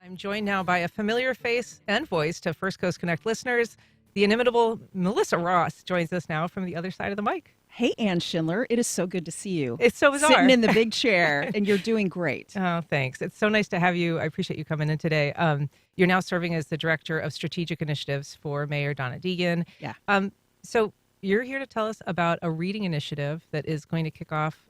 I'm joined now by a familiar face and voice to First Coast Connect listeners. The inimitable Melissa Ross joins us now from the other side of the mic. Hey, Ann Schindler. It is so good to see you. It's so bizarre. Sitting in the big chair, and you're doing great. Oh, thanks. It's so nice to have you. I appreciate you coming in today. You're now serving as the Director of Strategic Initiatives for Mayor Donna Deegan. Yeah. So you're here to tell us about a reading initiative that is going to kick off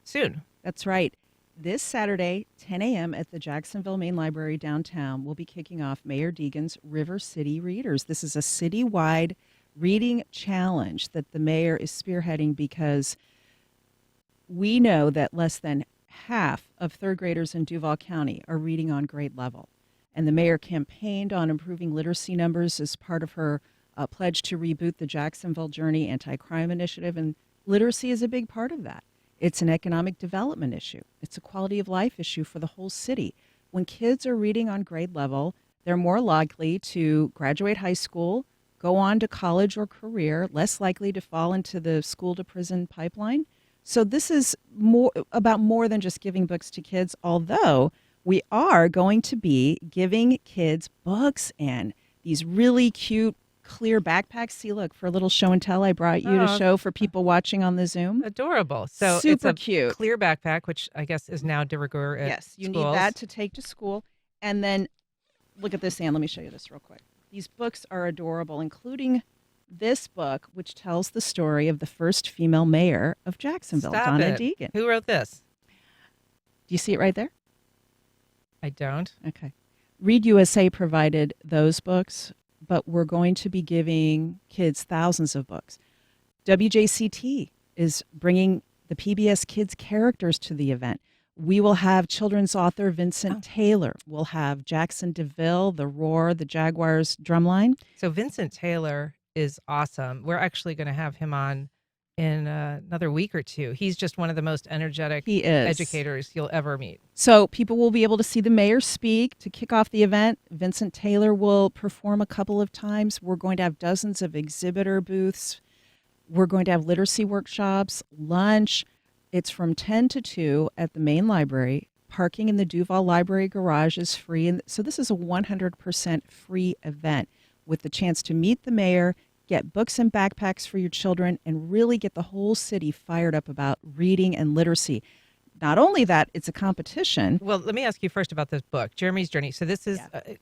soon. That's right. This Saturday, 10 a.m. at the Jacksonville Main Library downtown, we'll be kicking off Mayor Deegan's River City Readers. This is a citywide reading challenge that the mayor is spearheading because we know that less than half of third graders in Duval County are reading on grade level. And the mayor campaigned on improving literacy numbers as part of her pledge to reboot the Jacksonville Journey anti-crime initiative, and literacy is a big part of that. It's an economic development issue. It's a quality of life issue for the whole city. When kids are reading on grade level, they're more likely to graduate high school, go on to college or career, less likely to fall into the school to prison pipeline. So this is about more than just giving books to kids, although we are going to be giving kids books and these really cute clear backpacks. See, look, for a little show and tell I brought you to show for people watching on the Zoom. Adorable. So super it's a cute clear backpack, which I guess is now de rigueur at Yes, you schools. need that to take to school. And then look at this, Ann. Let me show you this real quick. These books are adorable, including this book, which tells the story of the first female mayor of Jacksonville, Stop Donna it. Deegan. Who wrote this? Do you see it right there? I don't. Okay. Read USA provided those books, but we're going to be giving kids thousands of books. WJCT is bringing the PBS Kids characters to the event. We will have children's author Vincent Taylor. We'll have Jackson DeVille, The Roar, the Jaguars drumline. So Vincent Taylor is awesome. We're actually going to have him on in another week or two. He's just one of the most energetic educators you'll ever meet. So people will be able to see the mayor speak to kick off the event. Vincent Taylor will perform a couple of times. We're going to have dozens of exhibitor booths. We're going to have literacy workshops, lunch. It's from 10 to 2 at the main library. Parking in the Duval Library garage is free. And so this is a 100% free event with the chance to meet the mayor, get books and backpacks for your children, and really get the whole city fired up about reading and literacy. Not only that, it's a competition. Well, let me ask you first about this book, Jeremy's Journey. So this is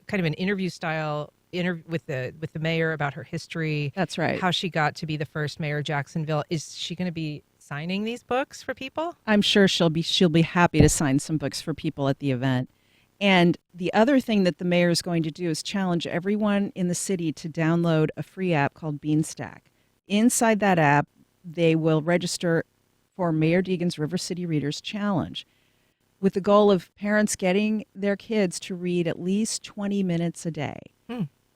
kind of an interview style interview with the mayor about her history. That's right. How she got to be the first mayor of Jacksonville. Is she going to be signing these books for people? I'm sure she'll be happy to sign some books for people at the event. And the other thing that the mayor is going to do is challenge everyone in the city to download a free app called Beanstack. Inside that app, they will register for Mayor Deegan's River City Readers Challenge with the goal of parents getting their kids to read at least 20 minutes a day.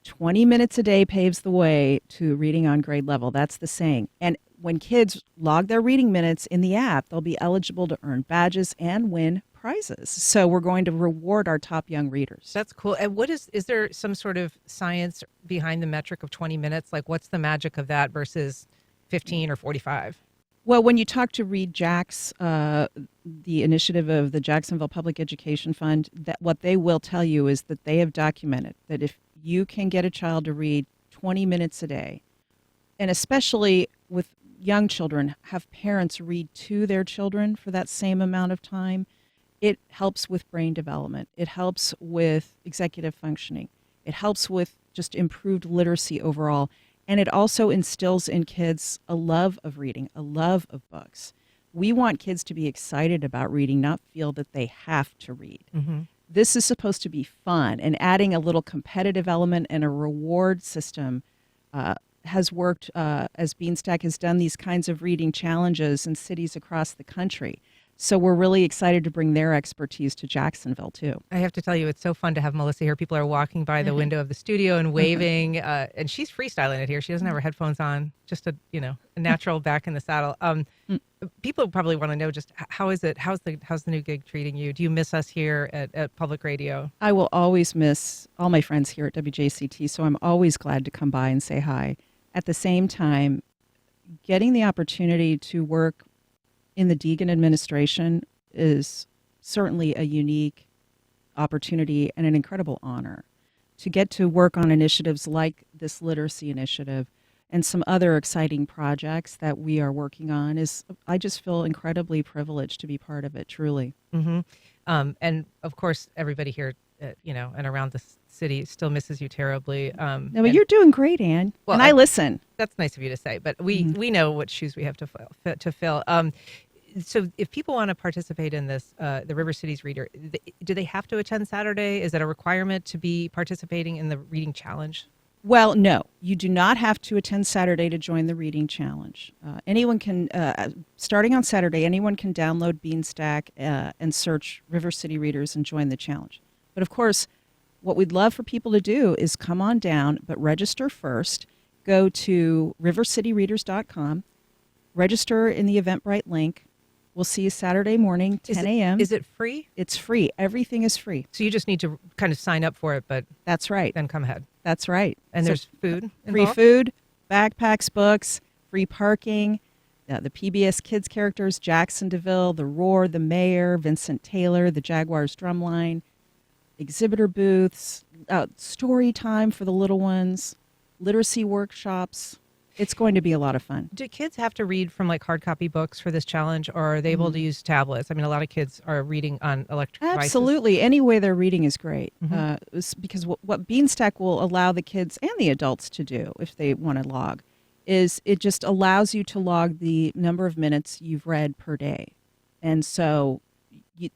20 minutes a day paves the way to reading on grade level. That's the saying. And when kids log their reading minutes in the app, they'll be eligible to earn badges and win prizes. So we're going to reward our top young readers. That's cool. And is there some sort of science behind the metric of 20 minutes? Like, what's the magic of that versus 15 or 45? Well, when you talk to Read Jacks, the initiative of the Jacksonville Public Education Fund, that what they will tell you is that they have documented that if you can get a child to read 20 minutes a day, and especially with young children, have parents read to their children for that same amount of time, it helps with brain development. It helps with executive functioning. It helps with just improved literacy overall. And it also instills in kids a love of reading, a love of books. We want kids to be excited about reading, not feel that they have to read. Mm-hmm. This is supposed to be fun, and adding a little competitive element and a reward system has worked as Beanstack has done these kinds of reading challenges in cities across the country. So we're really excited to bring their expertise to Jacksonville, too. I have to tell you, it's so fun to have Melissa here. People are walking by the window of the studio and waving, and she's freestyling it here. She doesn't have her headphones on, just a natural back in the saddle. People probably want to know just how is it? How's the new gig treating you? Do you miss us here at Public Radio? I will always miss all my friends here at WJCT, so I'm always glad to come by and say hi. At the same time, getting the opportunity to work in the Deegan administration is certainly a unique opportunity and an incredible honor to get to work on initiatives like this literacy initiative and some other exciting projects that we are working on. Is I just feel incredibly privileged to be part of it, truly. Hmm. And of course, everybody here, and around the city still misses you terribly. No, but you're doing great, Anne, Well, and I listen. That's nice of you to say, but we know what shoes we have to fill. So if people want to participate in this, the River Cities Reader, do they have to attend Saturday? Is that a requirement to be participating in the reading challenge? Well, no, you do not have to attend Saturday to join the reading challenge. Anyone can, starting on Saturday, anyone can download Beanstack and search River City Readers and join the challenge. But of course, what we'd love for people to do is come on down, but register first. Go to rivercityreaders.com, register in the Eventbrite link. We'll see you Saturday morning, 10 a.m. Is it free? It's free. Everything is free. So you just need to kind of sign up for it, but That's right. then come ahead. That's right. And So there's food free involved? food, backpacks, books, free parking, the PBS Kids characters, Jackson DeVille, The Roar, The Mayor, Vincent Taylor, The Jaguars Drumline, exhibitor booths, story time for the little ones, literacy workshops. It's going to be a lot of fun. Do kids have to read from like hard copy books for this challenge, or are they able to use tablets? I mean, a lot of kids are reading on electric devices. Absolutely. Any way they're reading is great. Mhm. Because what Beanstack will allow the kids and the adults to do if they want to log is it just allows you to log the number of minutes you've read per day. And so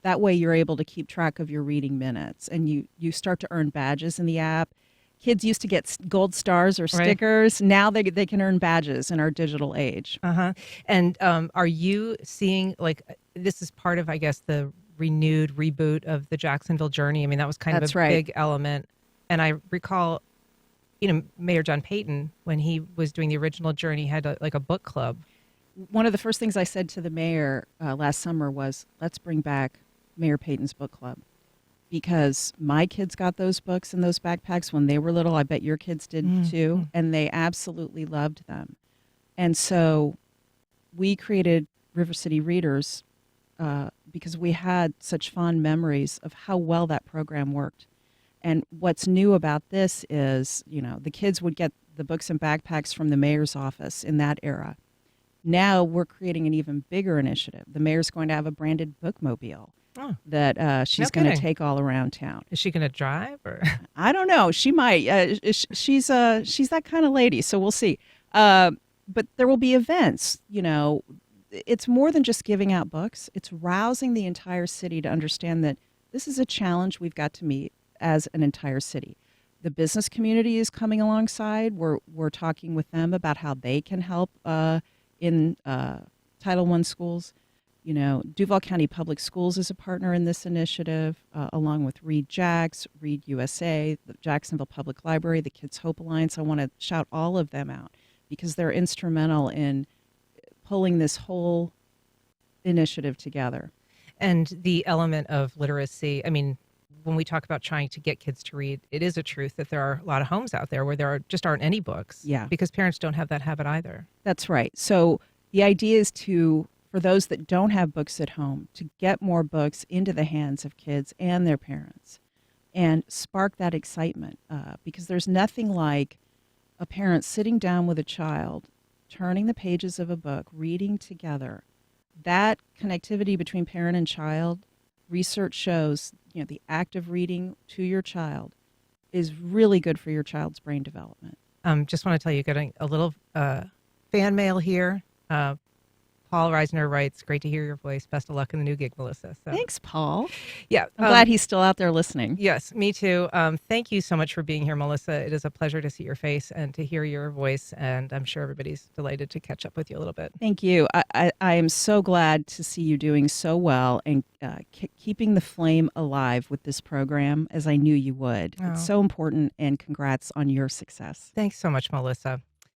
that way you're able to keep track of your reading minutes, and you start to earn badges in the app. Kids used to get gold stars or Right. stickers. Now they can earn badges in our digital age. Uh-huh. And are you seeing, like, this is part of, I guess, the renewed reboot of the Jacksonville Journey? I mean, that was kind That's of a right. big element. And I recall, Mayor John Payton, when he was doing the original Journey, had like a book club. One of the first things I said to the mayor last summer was, let's bring back Mayor Payton's book club. Because my kids got those books and those backpacks when they were little. I bet your kids did too. And they absolutely loved them. And so we created River City Readers because we had such fond memories of how well that program worked. And what's new about this is, the kids would get the books and backpacks from the mayor's office in that era. Now we're creating an even bigger initiative. The mayor's going to have a branded bookmobile that she's going to kidding. take all around town. Is she going to drive, or? I don't know. She might. She's that kind of lady. So we'll see. But there will be events. It's more than just giving out books. It's rousing the entire city to understand that this is a challenge we've got to meet as an entire city. The business community is coming alongside. We're talking with them about how they can help in Title I schools. Duval County Public Schools is a partner in this initiative, along with Read Jacks, Read USA, the Jacksonville Public Library, the Kids Hope Alliance. I want to shout all of them out because they're instrumental in pulling this whole initiative together. And the element of literacy, I mean, when we talk about trying to get kids to read, it is a truth that there are a lot of homes out there where just aren't any books. Yeah. Because parents don't have that habit either. That's right. So the idea is for those that don't have books at home, to get more books into the hands of kids and their parents and spark that excitement. Because there's nothing like a parent sitting down with a child, turning the pages of a book, reading together. That connectivity between parent and child, research shows, the act of reading to your child is really good for your child's brain development. Just want to tell you, getting a little fan mail here. Paul Reisner writes, "Great to hear your voice. Best of luck in the new gig, Melissa." So, Thanks, Paul. yeah, I'm glad he's still out there listening. Yes, me too. Thank you so much for being here, Melissa. It is a pleasure to see your face and to hear your voice, and I'm sure everybody's delighted to catch up with you a little bit. Thank you. I am so glad to see you doing so well and keeping the flame alive with this program, as I knew you would. Oh. It's so important, and congrats on your success. Thanks so much, Melissa.